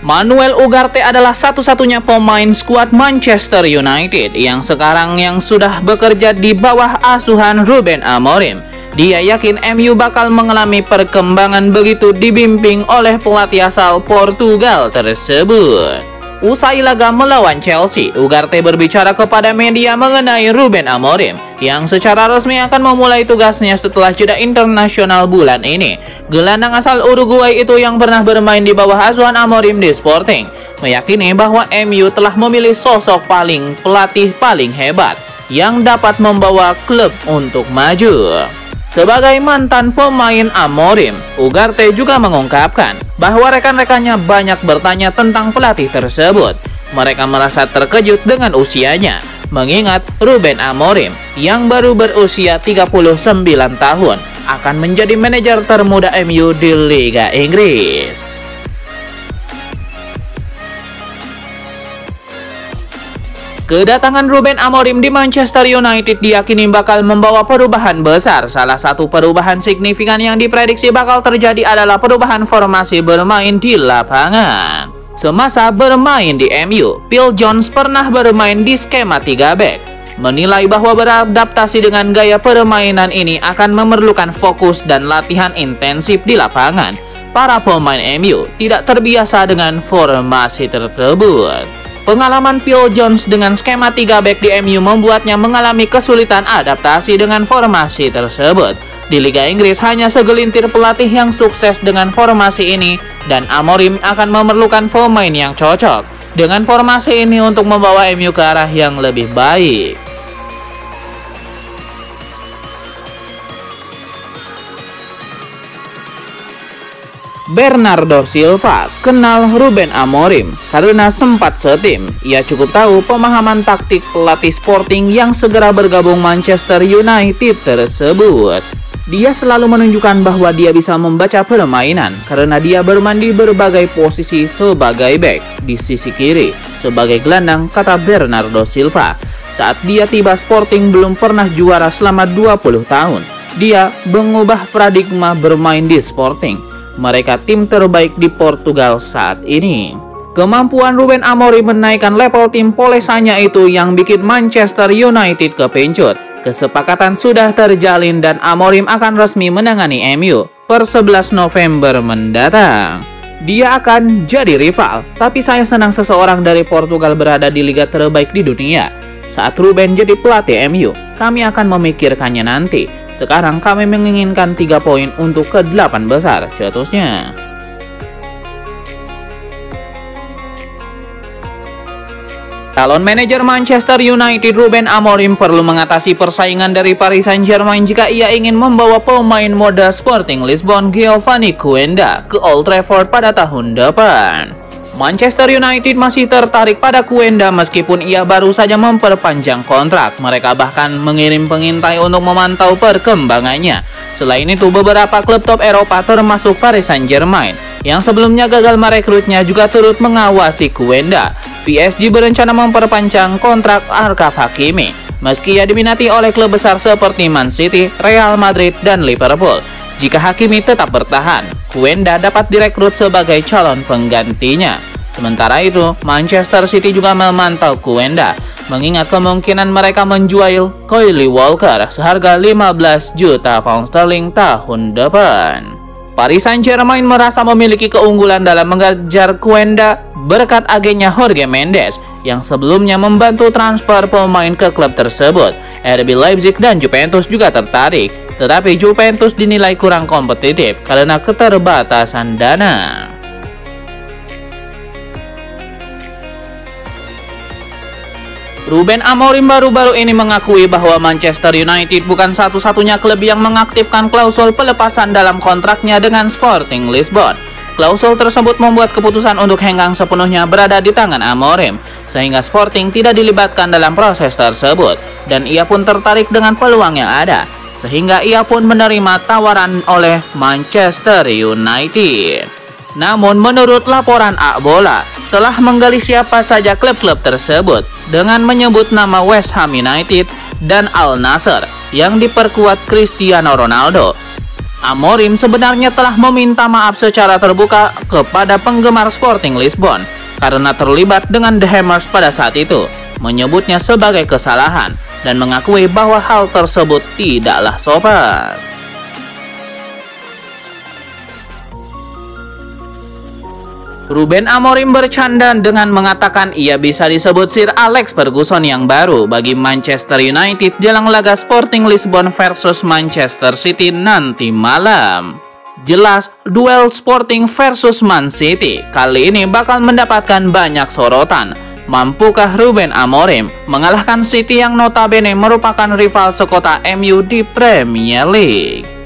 Manuel Ugarte adalah satu-satunya pemain skuad Manchester United yang sekarang sudah bekerja di bawah asuhan Ruben Amorim. Dia yakin MU bakal mengalami perkembangan begitu dibimbing oleh pelatih asal Portugal tersebut. Usai laga melawan Chelsea, Ugarte berbicara kepada media mengenai Ruben Amorim yang secara resmi akan memulai tugasnya setelah jeda internasional bulan ini. Gelandang asal Uruguay itu yang pernah bermain di bawah asuhan Amorim di Sporting meyakini bahwa MU telah memilih sosok pelatih paling hebat yang dapat membawa klub untuk maju. Sebagai mantan pemain Amorim, Ugarte juga mengungkapkan bahwa rekan-rekannya banyak bertanya tentang pelatih tersebut. Mereka merasa terkejut dengan usianya, mengingat Ruben Amorim yang baru berusia 39 tahun akan menjadi manajer termuda MU di Liga Inggris. Kedatangan Ruben Amorim di Manchester United diyakini bakal membawa perubahan besar. Salah satu perubahan signifikan yang diprediksi bakal terjadi adalah perubahan formasi bermain di lapangan. Semasa bermain di MU, Phil Jones pernah bermain di skema 3 back. Menilai bahwa beradaptasi dengan gaya permainan ini akan memerlukan fokus dan latihan intensif di lapangan. Para pemain MU tidak terbiasa dengan formasi tersebut. Pengalaman Phil Jones dengan skema 3 back di MU membuatnya mengalami kesulitan adaptasi dengan formasi tersebut. Di Liga Inggris hanya segelintir pelatih yang sukses dengan formasi ini dan Amorim akan memerlukan pemain yang cocok dengan formasi ini untuk membawa MU ke arah yang lebih baik. Bernardo Silva kenal Ruben Amorim karena sempat setim. Ia cukup tahu pemahaman taktik pelatih Sporting yang segera bergabung Manchester United tersebut. Dia selalu menunjukkan bahwa dia bisa membaca permainan karena dia bermain di berbagai posisi sebagai back, di sisi kiri, sebagai gelandang, kata Bernardo Silva. Saat dia tiba Sporting belum pernah juara selama 20 tahun. Dia mengubah paradigma bermain di Sporting. Mereka tim terbaik di Portugal saat ini. Kemampuan Ruben Amorim menaikkan level tim Polesanya itu yang bikin Manchester United kepincut. Kesepakatan sudah terjalin dan Amorim akan resmi menangani MU per 11 November mendatang. Dia akan jadi rival, tapi saya senang seseorang dari Portugal berada di liga terbaik di dunia. Saat Ruben jadi pelatih MU, kami akan memikirkannya nanti. Sekarang kami menginginkan 3 poin untuk ke-8 besar, cetusnya. Calon manajer Manchester United Ruben Amorim perlu mengatasi persaingan dari Paris Saint-Germain jika ia ingin membawa pemain muda Sporting Lisbon Giovanni Quenda ke Old Trafford pada tahun depan. Manchester United masih tertarik pada Quenda meskipun ia baru saja memperpanjang kontrak. Mereka bahkan mengirim pengintai untuk memantau perkembangannya. Selain itu, beberapa klub top Eropa termasuk Paris Saint-Germain yang sebelumnya gagal merekrutnya juga turut mengawasi Quenda. PSG berencana memperpanjang kontrak Achraf Hakimi meski ia diminati oleh klub besar seperti Man City, Real Madrid, dan Liverpool. Jika Hakimi tetap bertahan, Quenda dapat direkrut sebagai calon penggantinya. Sementara itu, Manchester City juga memantau Quenda, mengingat kemungkinan mereka menjual Kyle Walker seharga 15 juta pound sterling tahun depan. Paris Saint-Germain merasa memiliki keunggulan dalam mengejar Quenda berkat agennya Jorge Mendes yang sebelumnya membantu transfer pemain ke klub tersebut. RB Leipzig dan Juventus juga tertarik, tetapi Juventus dinilai kurang kompetitif karena keterbatasan dana. Ruben Amorim baru-baru ini mengakui bahwa Manchester United bukan satu-satunya klub yang mengaktifkan klausul pelepasan dalam kontraknya dengan Sporting Lisbon. Klausul tersebut membuat keputusan untuk hengkang sepenuhnya berada di tangan Amorim, sehingga Sporting tidak dilibatkan dalam proses tersebut, dan ia pun tertarik dengan peluang yang ada, sehingga ia pun menerima tawaran oleh Manchester United. Namun menurut laporan Akbola, telah menggali siapa saja klub-klub tersebut dengan menyebut nama West Ham United dan Al Nassr yang diperkuat Cristiano Ronaldo. Amorim sebenarnya telah meminta maaf secara terbuka kepada penggemar Sporting Lisbon karena terlibat dengan The Hammers pada saat itu, menyebutnya sebagai kesalahan dan mengakui bahwa hal tersebut tidaklah sopan. Ruben Amorim bercanda dengan mengatakan ia bisa disebut Sir Alex Ferguson yang baru bagi Manchester United jelang laga Sporting Lisbon versus Manchester City nanti malam. Jelas, duel Sporting versus Man City kali ini bakal mendapatkan banyak sorotan. Mampukah Ruben Amorim mengalahkan City yang notabene merupakan rival sekota MU di Premier League?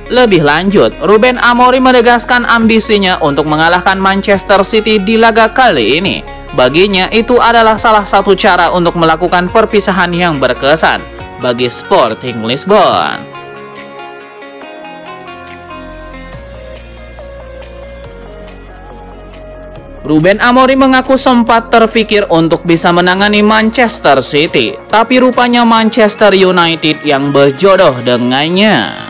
Lebih lanjut, Ruben Amorim menegaskan ambisinya untuk mengalahkan Manchester City di laga kali ini. Baginya, itu adalah salah satu cara untuk melakukan perpisahan yang berkesan bagi Sporting Lisbon. Ruben Amorim mengaku sempat terpikir untuk bisa menangani Manchester City, tapi rupanya Manchester United yang berjodoh dengannya.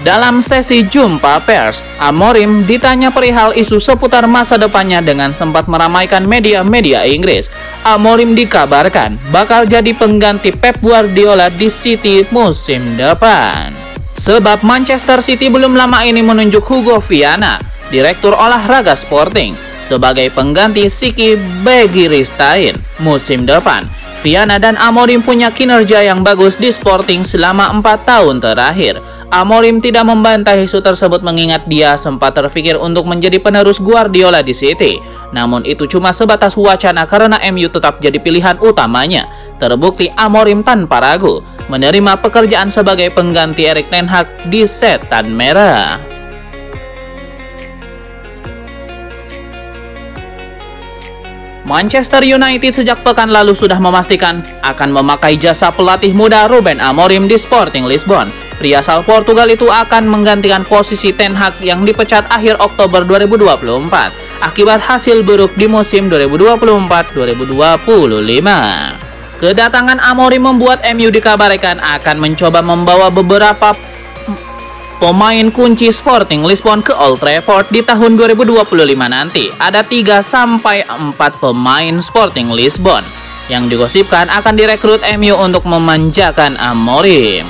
Dalam sesi jumpa pers, Amorim ditanya perihal isu seputar masa depannya dengan sempat meramaikan media-media Inggris. Amorim dikabarkan bakal jadi pengganti Pep Guardiola di City musim depan. Sebab Manchester City belum lama ini menunjuk Hugo Viana, direktur olahraga Sporting, sebagai pengganti Siki Begiristain musim depan. Viana dan Amorim punya kinerja yang bagus di Sporting selama 4 tahun terakhir. Amorim tidak membantah isu tersebut mengingat dia sempat terpikir untuk menjadi penerus Guardiola di City. Namun itu cuma sebatas wacana karena MU tetap jadi pilihan utamanya. Terbukti Amorim tanpa ragu menerima pekerjaan sebagai pengganti Erik ten Hag di Setan Merah. Manchester United sejak pekan lalu sudah memastikan akan memakai jasa pelatih muda Ruben Amorim di Sporting Lisbon. Pria asal Portugal itu akan menggantikan posisi Ten Hag yang dipecat akhir Oktober 2024 akibat hasil buruk di musim 2024-2025. Kedatangan Amorim membuat MU dikabarkan akan mencoba membawa beberapa pemain kunci Sporting Lisbon ke Old Trafford di tahun 2025 nanti. Ada 3-4 pemain Sporting Lisbon yang digosipkan akan direkrut MU untuk memanjakan Amorim.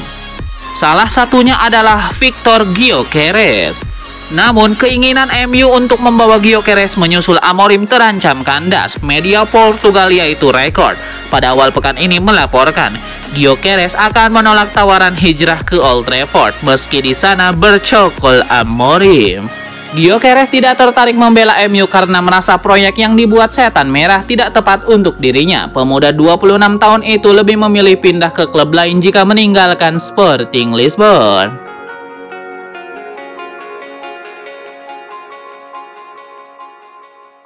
Salah satunya adalah Victor Gyökeres. Namun keinginan MU untuk membawa Gyökeres menyusul Amorim terancam kandas. Media Portugalia itu Record pada awal pekan ini melaporkan Gyökeres akan menolak tawaran hijrah ke Old Trafford meski di sana bercokol Amorim. Gyökeres tidak tertarik membela MU karena merasa proyek yang dibuat Setan Merah tidak tepat untuk dirinya. Pemuda 26 tahun itu lebih memilih pindah ke klub lain jika meninggalkan Sporting Lisbon.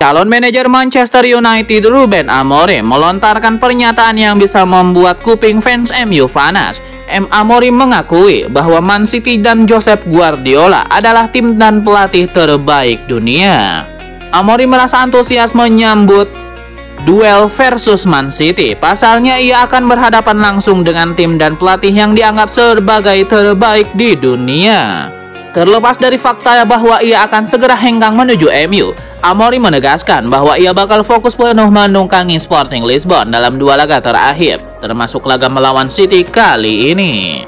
Calon manajer Manchester United Ruben Amorim melontarkan pernyataan yang bisa membuat kuping fans MU panas. Amorim mengakui bahwa Man City dan Josep Guardiola adalah tim dan pelatih terbaik dunia. Amorim merasa antusias menyambut duel versus Man City. Pasalnya ia akan berhadapan langsung dengan tim dan pelatih yang dianggap sebagai terbaik di dunia. Terlepas dari fakta bahwa ia akan segera hengkang menuju MU, Amorim menegaskan bahwa ia bakal fokus penuh menunggangi Sporting Lisbon dalam 2 laga terakhir, termasuk laga melawan City kali ini.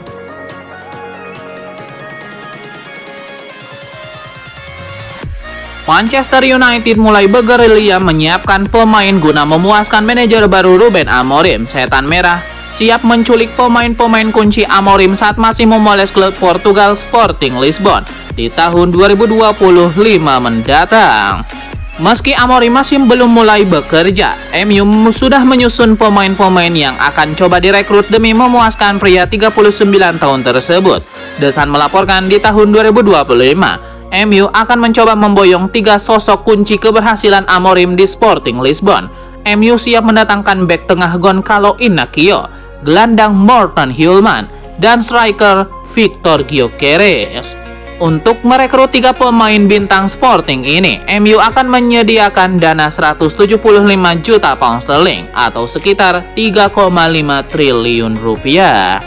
Manchester United mulai bergerilya menyiapkan pemain guna memuaskan manajer baru Ruben Amorim. Setan Merah siap menculik pemain-pemain kunci Amorim saat masih memoles klub Portugal Sporting Lisbon di tahun 2025 mendatang. Meski Amorim masih belum mulai bekerja, MU sudah menyusun pemain-pemain yang akan coba direkrut demi memuaskan pria 39 tahun tersebut. The Sun melaporkan di tahun 2025, MU akan mencoba memboyong 3 sosok kunci keberhasilan Amorim di Sporting Lisbon. MU siap mendatangkan bek tengah Goncalo Inacio, gelandang Morten Hjulmand, dan striker Victor Gyökeres. Untuk merekrut 3 pemain bintang Sporting ini, MU akan menyediakan dana 175 juta pound sterling atau sekitar 3,5 triliun rupiah.